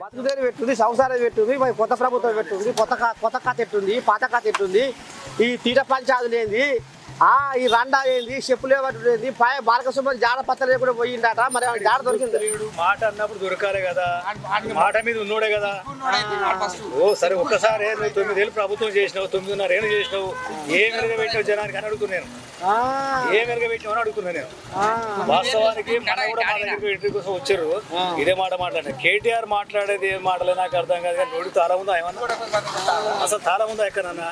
బతుకుదేరి పెట్టుంది, సంసారం పెట్టుంది, మరి కొత్త ప్రభుత్వం పెట్టుంది, కొత్త కథ ఎట్టుంది, పాత కథ ఎట్టుంది, ఈ తీట పంచాదులు ఏంది, ఈ రండా ఏంది, చెప్పులే పట్టుడేంది, బాలకసుమని జాడ పత్తలే కూడా పోయిందట. మరి జాడ దొరికింది. మాట అన్నప్పుడు దొరకాలి కదా, మాట మీద ఉన్నోడే కదా. ఓ సరే ఒక్కసారి నువ్వు 9 ఏళ్ళు ప్రభుత్వం చేసినావు, 9.5 ఏళ్ళు చేసినావు, ఏ మెరుగ పెట్టినావు జనానికి అని అడుగుతున్నాను. ఏ మెరుగ పెట్టినావు అని అడుగుతున్నాను నేను. వాస్తవానికి మన కూడా మా దగ్గరికి ఇంటి కోసం వచ్చారు, ఇదే మాట మాట్లాడినా. కేటీఆర్ మాట్లాడేది ఏం మాటలే నాకు అర్థం కాదు. కానీ నోడి తాళం ఉందా ఏమన్నా, అసలు తాళం ఉందా ఎక్కడన్నా?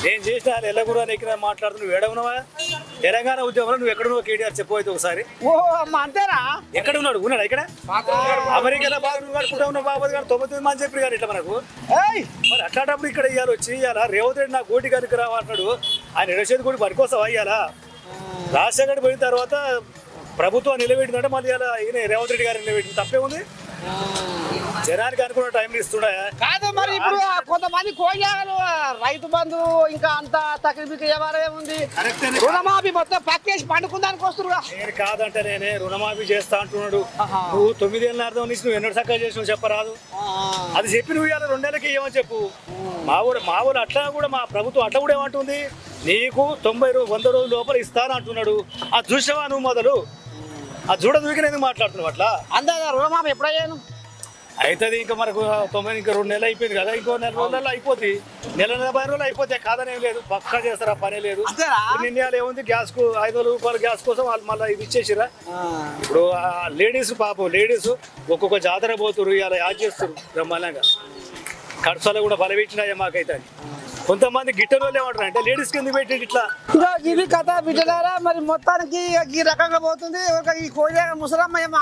నేను చేసిన ఎల్లగురు అని ఎక్కడ మాట్లాడుతూ నువ్వు ఏడవున్నావా? తెలంగాణ ఉద్యమంలో నువ్వు ఎక్కడున్నావు కేటీఆర్ చెప్పబోతే ఒకసారి. అంతేనా? ఎక్కడ ఉన్నాడు? ఉన్నాడు ఇక్కడ అమెరికాలో బాగా నువ్వు కడుకుంటా ఉన్నావు బాబు గారు 99 మంది చెప్పారు కానీ ఇట్లా మనకు. మరి అట్లాంటప్పుడు ఇక్కడ ఇవ్వాలి వచ్చి ఇవ్వాలా? రేవంత్ రెడ్డి నాకు ఓటు కనుక రావన్నాడు, ఆయన నిరసేది కూడా పనికోసం అయ్యాలా? రాజశేఖర్ పోయిన తర్వాత ప్రభుత్వం నిలబెట్టిందంటే మళ్ళీ ఇలా ఈయన రేవంత్ రెడ్డి గారు నిలబెట్టింది తప్పే ఉంది. జనానికి అనుకున్న టైం ఇస్తున్నా కాదు. మరి ఇప్పుడు కొంతమంది కోయాలు రైతు బంధు ఇంకా అంత తక్లీఫ్ వ్యవహారం ఉంది, రుణమాఫీ మొత్తం పక్కేసి పండుకుందానికి వస్తున్నా. నేను కాదంటే నేనే రుణమాఫీ చేస్తా అంటున్నాడు. నువ్వు 9 ఏళ్ళ అర్థం నుంచి నువ్వు ఎన్నో చక్కగా చేసినావు చెప్పరాదు? అది చెప్పి నువ్వు ఇవాళ 2 నెలలకి ఇవ్వమని చెప్పు. మా ఊరు అట్లా కూడా మా ప్రభుత్వం అట్లా కూడా ఏమంటుంది, నీకు 90-100 రోజుల లోపల ఇస్తాను అంటున్నాడు. అది చూసావా నువ్వు? మొదలు అది చూడ దూకిన మాట్లాడుతున్నావు అట్లా. అందాక రుణమాఫీ ఎప్పుడయ్యాను అవుతుంది. ఇంకా మనకు 9 ఇంకా 2 నెలలు అయిపోయింది కదా, ఇంకో 4 రోజులలో అయిపోతుంది. 40 రోజులు అయిపోతే కాదనేం లేదు, పక్కా చేస్తారా పనే లేదు. నిర్ణయాలు ఏముంది, గ్యాస్కు 500 రూపాయల గ్యాస్ కోసం వాళ్ళు మళ్ళీ ఇది ఇచ్చేసిరా. ఇప్పుడు లేడీస్ పాపం లేడీస్ ఒక్కొక్క జాతర పోతున్నారు, ఇలా యాడ్ చేస్తారు బ్రహ్మాండంగా. ఖర్చులు కూడా బలపెట్టినాయా మాకైతే. కొంతమంది గిట్టరు వాళ్ళు ఏమంటారు అంటే లేడీస్ కింద పెట్టి ఇట్లా ఇది కథ బిడ్డలారా. మరి మొత్తానికి ఈ రకంగా పోతుంది. ఈ కోయ ముసలమ్మ ఏమో